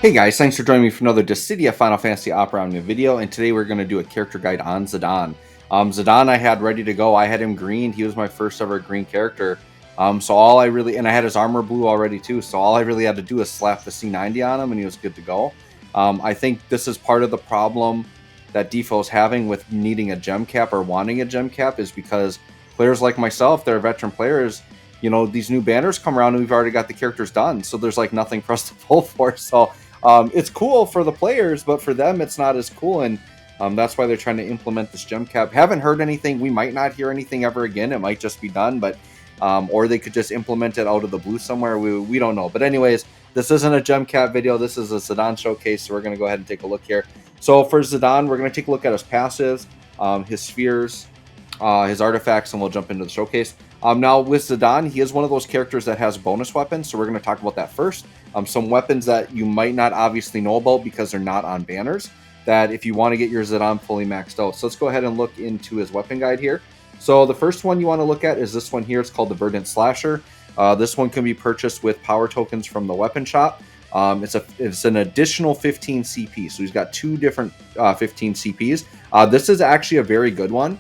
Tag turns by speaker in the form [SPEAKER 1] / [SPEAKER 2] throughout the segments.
[SPEAKER 1] Hey guys, thanks for joining me for another Dissidia Final Fantasy Opera Omnia video, and today we're going to do a character guide on Zidane. Zidane I had ready to go. I had him green. He was my first ever green character. So all I really, and I had his armor blue already too, so all I really had to do was slap the C90 on him and he was good to go. I think this is part of the problem that DFFOO is having with needing a gem cap or wanting a gem cap is because players like myself, they're veteran players, you know, these new banners come around and we've already got the characters done, so there's like nothing for us to pull for, so it's cool for the players, but for them, it's not as cool, and that's why they're trying to implement this gem cap. Haven't heard anything. We might not hear anything ever again. It might just be done, but or they could just implement it out of the blue somewhere. We don't know. But anyways, this isn't a gem cap video. This is a Zidane showcase, so we're going to go ahead and take a look here. So for Zidane, we're going to take a look at his passives, his spheres, his artifacts, and we'll jump into the showcase. Now with Zidane, he is one of those characters that has bonus weapons, so we're going to talk about that first. Some weapons that you might not obviously know about because they're not on banners, that if you want to get your Zidane fully maxed out. So let's go ahead and look into his weapon guide here. So the first one you want to look at is this one here. It's called the Verdant Slasher. This one can be purchased with power tokens from the weapon shop. It's an additional 15 CP, so he's got two different 15 CPs. This is actually a very good one.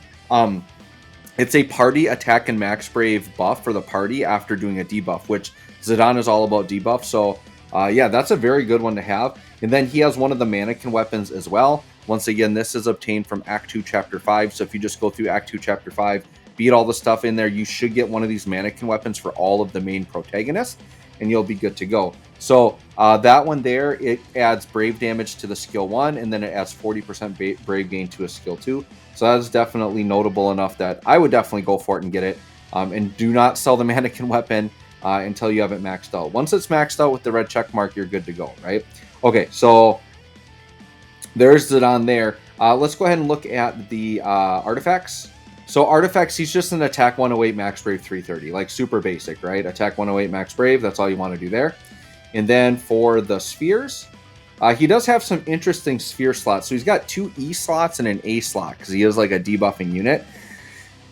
[SPEAKER 1] It's a party attack and max brave buff for the party after doing a debuff, which Zidane is all about debuff. So yeah, that's a very good one to have. And then he has one of the mannequin weapons as well. Once again, this is obtained from Act 2, Chapter 5. So if you just go through Act 2, Chapter 5, beat all the stuff in there, you should get one of these mannequin weapons for all of the main protagonists, and you'll be good to go. So that one there, it adds brave damage to the skill 1, and then it adds 40% brave gain to a skill 2. So that's definitely notable enough that I would definitely go for it and get it. And do not sell the mannequin weapon until you have it maxed out. Once it's maxed out with the red check mark, you're good to go, right? Okay, so there's Zidane there. Let's go ahead and look at the artifacts. So artifacts, he's just an attack 108, max brave 330, like super basic, right? Attack 108, max brave, that's all you want to do there. And then for the spheres, he does have some interesting sphere slots. So he's got 2 E slots and an A slot because he is like a debuffing unit.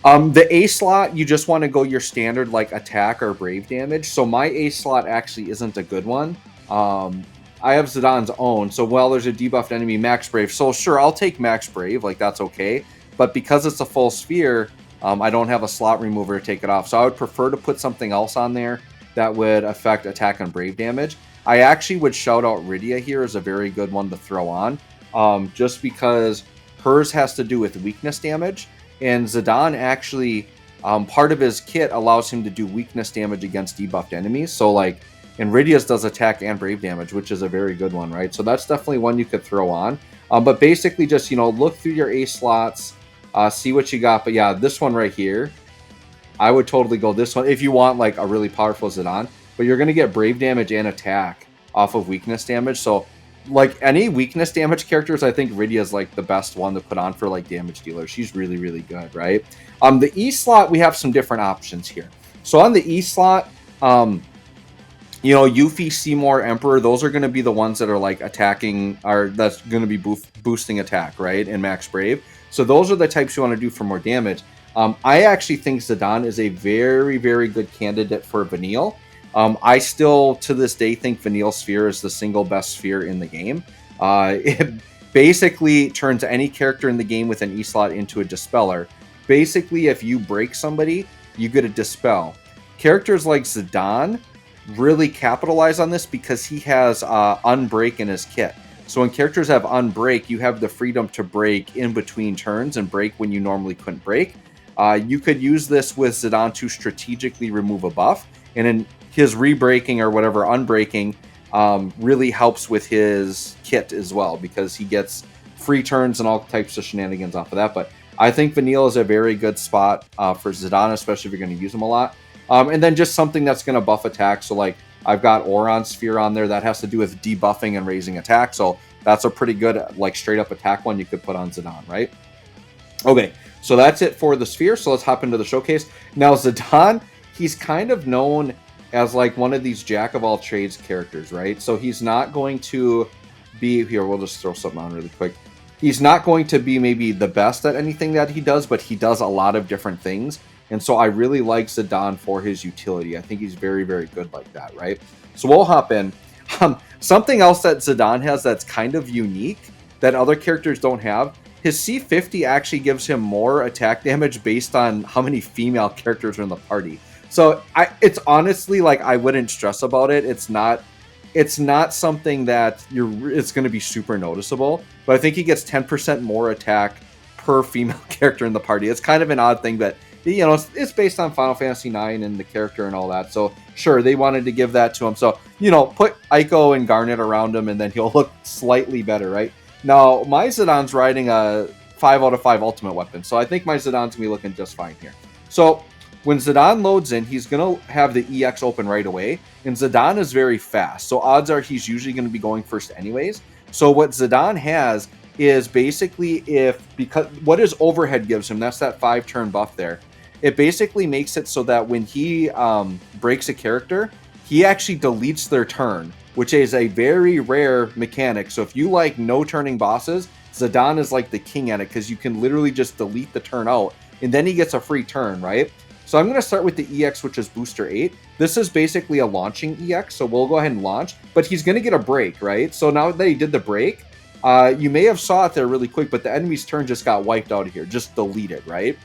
[SPEAKER 1] The A slot, you just want to go your standard like attack or brave damage. So my A slot actually isn't a good one. I have Zidane's own. So while there's a debuffed enemy, max brave. So sure, I'll take max brave, like that's okay. But because it's a full sphere, I don't have a slot remover to take it off. So I would prefer to put something else on there that would affect attack and brave damage. I actually would shout out Rydia here as a very good one to throw on, just because hers has to do with weakness damage, and Zidane actually, part of his kit allows him to do weakness damage against debuffed enemies. So like, and Rydia's does attack and brave damage, which is a very good one, right? So that's definitely one you could throw on. But basically just, you know, look through your A slots, see what you got. But yeah, this one right here, I would totally go this one if you want like a really powerful Zidane. But you're going to get brave damage and attack off of weakness damage. So like any weakness damage characters, I think Rydia is like the best one to put on for like damage dealer. She's really, really good, right? The E slot, we have some different options here. So on the E slot, you know, Yuffie, Seymour, Emperor, those are going to be the ones that are like attacking, or that's going to be boosting attack, right? And max brave. So those are the types you want to do for more damage. I actually think Zidane is a very, very good candidate for Vanille. I still, to this day, think Vanille Sphere is the single best sphere in the game. It basically turns any character in the game with an E-slot into a Dispeller. Basically, if you break somebody, you get a Dispel. Characters like Zidane really capitalize on this because he has Unbreak in his kit. So when characters have Unbreak, you have the freedom to break in between turns and break when you normally couldn't break. You could use this with Zidane to strategically remove a buff, and in his re-breaking or whatever unbreaking really helps with his kit as well because he gets free turns and all types of shenanigans off of that. But I think Vanille is a very good spot for Zidane, especially if you're going to use him a lot. And then just something that's going to buff attack. So like I've got Auron Sphere on there that has to do with debuffing and raising attack. So that's a pretty good like straight up attack one you could put on Zidane, right? Okay, so that's it for the sphere. So let's hop into the showcase. Now Zidane, he's kind of known as like one of these jack of all trades characters, right? So he's not going to be here. We'll just throw something on really quick. He's not going to be maybe the best at anything that he does, but he does a lot of different things. And so I really like Zidane for his utility. I think he's very, very good like that, right? So we'll hop in. Something else that Zidane has that's kind of unique that other characters don't have, his C50 actually gives him more attack damage based on how many female characters are in the party. So it's honestly like I wouldn't stress about it. It's not something that it's going to be super noticeable, but I think he gets 10% more attack per female character in the party. It's kind of an odd thing, but it's based on Final Fantasy IX and the character and all that. So sure, they wanted to give that to him. So put Aiko and Garnet around him, and then he'll look slightly better, right? Now my Zidane's riding a 5 out of 5 ultimate weapon, so I think my Zidane's gonna be looking just fine here. So when Zidane loads in, he's going to have the EX open right away, and Zidane is very fast, so odds are he's usually going to be going first anyways. So what Zidane has is basically because what his overhead gives him, that's that 5-turn buff there, it basically makes it so that when he breaks a character, he actually deletes their turn, which is a very rare mechanic. So if you like no turning bosses, Zidane is like the king at it, because you can literally just delete the turn out, and then he gets a free turn, right? So I'm going to start with the EX, which is Booster 8. This is basically a launching EX, so we'll go ahead and launch. But he's going to get a break, right? So now that he did the break, you may have saw it there really quick, but the enemy's turn just got wiped out of here. Just deleted, right?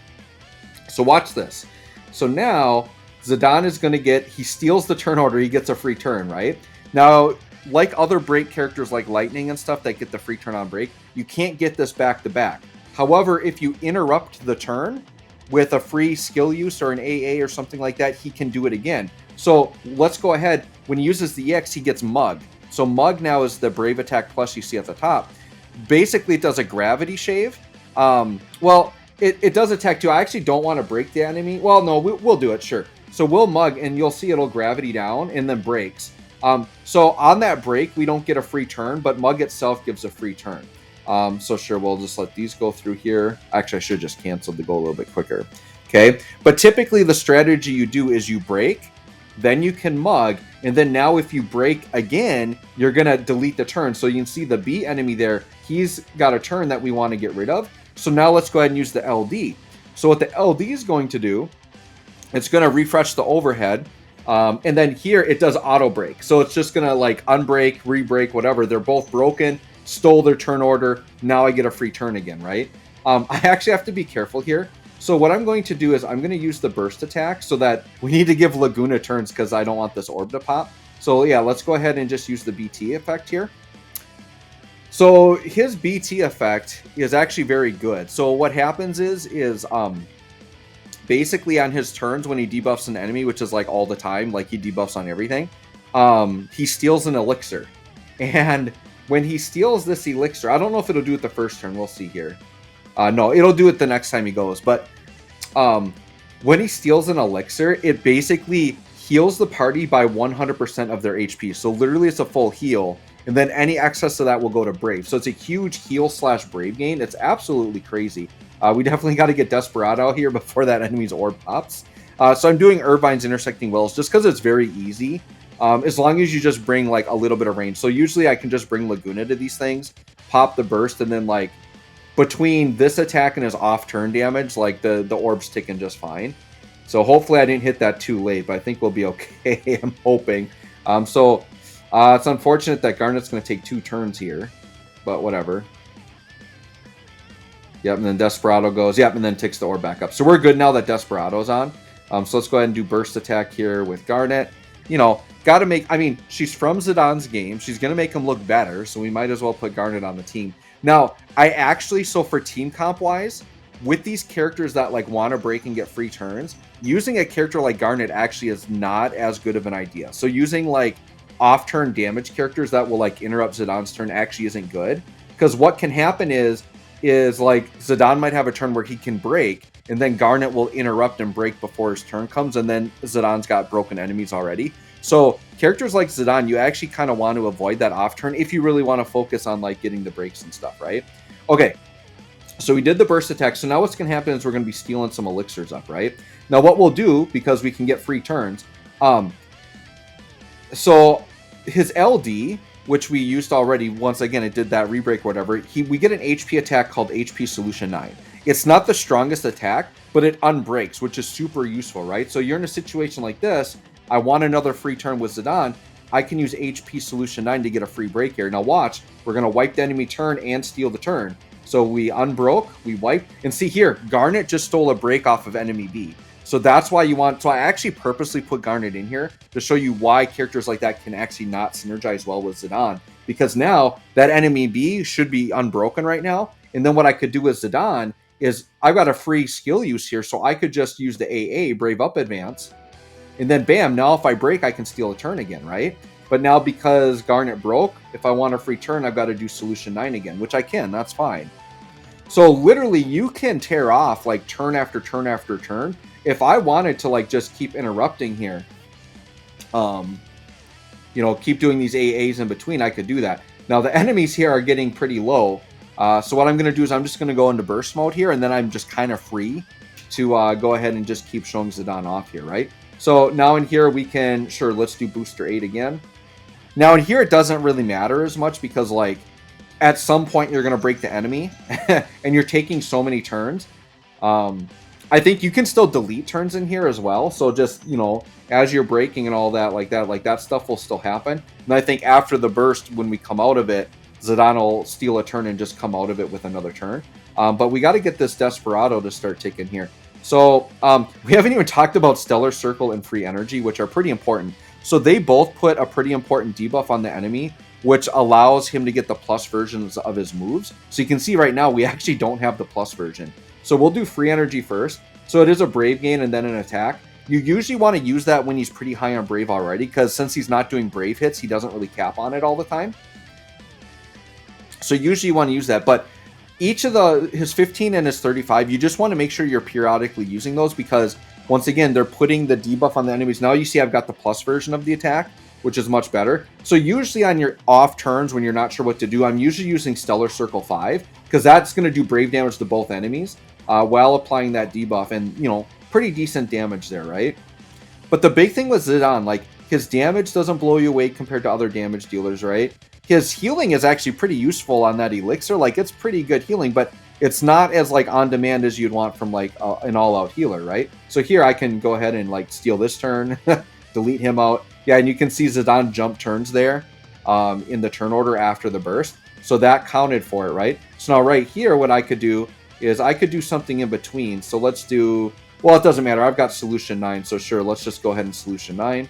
[SPEAKER 1] So watch this. So now Zidane is going to he steals the turn order, he gets a free turn, right? Now, like other break characters like Lightning and stuff that get the free turn on break, you can't get this back to back. However, if you interrupt the turn with a free skill use or an AA or something like that, he can do it again. So let's go ahead. When he uses the EX, he gets Mug. So Mug now is the Brave Attack Plus you see at the top. Basically, it does a gravity shave. Well, it does attack too. I actually don't want to break the enemy. Well, no, we'll do it, sure. So we'll Mug, and you'll see it'll gravity down and then breaks. So on that break, we don't get a free turn, but Mug itself gives a free turn. So sure, we'll just let these go through here. Actually, I should have just canceled to go a little bit quicker. Okay, but typically the strategy you do is you break, then you can Mug, and then now if you break again, you're going to delete the turn. So you can see the B enemy there, he's got a turn that we want to get rid of. So now let's go ahead and use the LD. So what the LD is going to do, it's going to refresh the overhead. And then here it does auto break. So it's just going to like unbreak, re-break, whatever. They're both broken. Stole their turn order. Now I get a free turn again, right? I actually have to be careful here. So what I'm going to do is I'm going to use the burst attack so that we need to give Laguna turns because I don't want this orb to pop. So yeah, let's go ahead and just use the BT effect here. So his BT effect is actually very good. So what happens is basically on his turns when he debuffs an enemy, which is like all the time, like he debuffs on everything, he steals an elixir. And when he steals this elixir, I don't know if it'll do it the first turn. We'll see here. No, it'll do it the next time he goes. But when he steals an elixir, it basically heals the party by 100% of their HP. So literally it's a full heal. And then any excess of that will go to Brave. So it's a huge heal/Brave gain. It's absolutely crazy. We definitely got to get Desperado here before that enemy's orb pops. So I'm doing Irvine's Intersecting Wills just because it's very easy. As long as you just bring like a little bit of range. So usually I can just bring Laguna to these things, pop the burst, and then like between this attack and his off-turn damage, like the orb's ticking just fine. So hopefully I didn't hit that too late, but I think we'll be okay. I'm hoping. So it's unfortunate that Garnet's going to take 2 turns here, but whatever. Yep, and then Desperado goes. Yep, and then takes the orb back up. So we're good now that Desperado's on. So let's go ahead and do burst attack here with Garnet. Got to make, she's from Zidane's game. She's going to make him look better, so we might as well put Garnet on the team. Now, so for team comp-wise, with these characters that like want to break and get free turns, using a character like Garnet actually is not as good of an idea. So using like off-turn damage characters that will like interrupt Zidane's turn actually isn't good. Because what can happen is like Zidane might have a turn where he can break, and then Garnet will interrupt and break before his turn comes, and then Zidane's got broken enemies already. So characters like Zidane, you actually kind of want to avoid that off turn if you really want to focus on like getting the breaks and stuff, right? Okay, so we did the burst attack. So now what's going to happen is we're going to be stealing some elixirs up, right? Now what we'll do, because we can get free turns, so his LD, which we used already, once again, it did that rebreak or whatever, we get an HP attack called HP Solution 9. It's not the strongest attack, but it unbreaks, which is super useful, right? So you're in a situation like this, I want another free turn with Zidane. I can use HP Solution 9 to get a free break here. Now watch, we're going to wipe the enemy turn and steal the turn. So we unbroke, we wiped, and see here, Garnet just stole a break off of enemy B. So that's why you want, so I actually purposely put Garnet in here to show you why characters like that can actually not synergize well with Zidane. Because now that enemy B should be unbroken right now. And then what I could do with Zidane is I've got a free skill use here. So I could just use the AA, Brave Up Advance. And then bam, now if I break, I can steal a turn again, right? But now because Garnet broke, if I want a free turn, I've got to do Solution 9 again, which I can, that's fine. So literally you can tear off like turn after turn after turn. If I wanted to like just keep interrupting here, you know, keep doing these AAs in between, I could do that. Now the enemies here are getting pretty low. So what I'm going to do is I'm just going to go into burst mode here, and then I'm just kind of free to go ahead and just keep showing Zidane off here, right? So now in here we can, sure, let's do booster 8 again. Now in here it doesn't really matter as much because like at some point you're going to break the enemy and you're taking so many turns. I think you can still delete turns in here as well. So just, you know, as you're breaking and all that, like that stuff will still happen. And I think after the burst, when we come out of it, Zidane will steal a turn and just come out of it with another turn. But we got to get this Desperado to start ticking here. So we haven't even talked about Stellar Circle and Free Energy, which are pretty important. So they both put a pretty important debuff on the enemy, which allows him to get the plus versions of his moves. So you can see right now we actually don't have the plus version. So we'll do Free Energy first. So it is a Brave gain and then an attack. You usually want to use that when he's pretty high on Brave already, because since he's not doing Brave hits, he doesn't really cap on it all the time. So usually you want to use that, but each of his 15 and his 35, you just want to make sure you're periodically using those, because once again, they're putting the debuff on the enemies. Now you see I've got the plus version of the attack, which is much better. So usually on your off turns when you're not sure what to do, I'm usually using Stellar Circle 5, because that's going to do Brave damage to both enemies while applying that debuff, and you know, pretty decent damage there, right? But the big thing with Zidane, like his damage doesn't blow you away compared to other damage dealers, right? His healing is actually pretty useful on that Elixir. Like it's pretty good healing, but it's not as like on demand as you'd want from like an all-out healer, right? So here I can go ahead and like steal this turn, delete him out. Yeah, and you can see Zidane jump turns there in the turn order after the burst. So that counted for it, right? So now right here, what I could do is I could do something in between. So let's do, well, it doesn't matter. I've got Solution 9. So sure, let's just go ahead and Solution 9.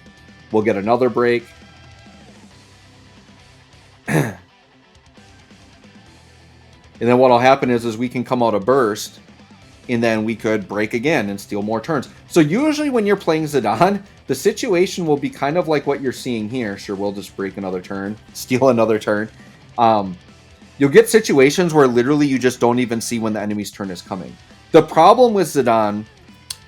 [SPEAKER 1] We'll get another break. And then what'll happen is we can come out of burst, and then we could break again and steal more turns. So usually when you're playing Zidane, the situation will be kind of like what you're seeing here. Sure, we'll just break another turn, steal another turn. You'll get situations where literally you just don't even see when the enemy's turn is coming. The problem with Zidane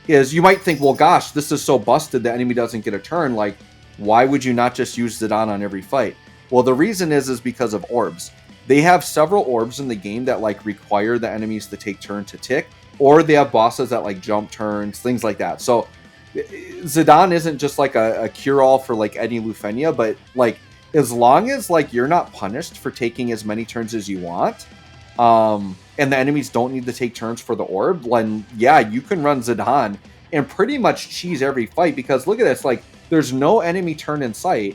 [SPEAKER 1] is you might think, well, gosh, this is so busted, the enemy doesn't get a turn. Like, why would you not just use Zidane on every fight? Well, the reason is because of orbs. They have several orbs in the game that like require the enemies to take turn to tick, or they have bosses that like jump turns, things like that. So Zidane isn't just like a cure-all for like any Lufenia, but like as long as like you're not punished for taking as many turns as you want, and the enemies don't need to take turns for the orb, then yeah, you can run Zidane and pretty much cheese every fight, because look at this, like there's no enemy turn in sight.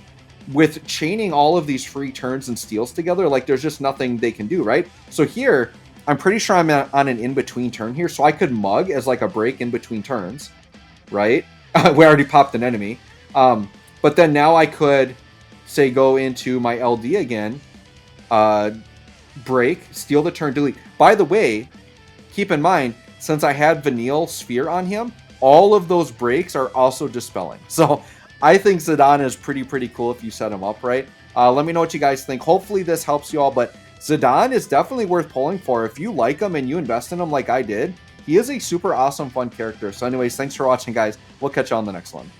[SPEAKER 1] With chaining all of these free turns and steals together, like there's just nothing they can do, right? So here, I'm pretty sure I'm on an in-between turn here, so I could mug as like a break in between turns, right? We already popped an enemy. But then now I could, say, go into my LD again, break, steal the turn, delete. By the way, keep in mind, since I had Vanille Sphere on him, all of those breaks are also dispelling. So I think Zidane is pretty cool if you set him up right. Let me know what you guys think. Hopefully this helps you all, but Zidane is definitely worth pulling for. If you like him and you invest in him like I did, he is a super awesome, fun character. So anyways, thanks for watching, guys. We'll catch you on the next one.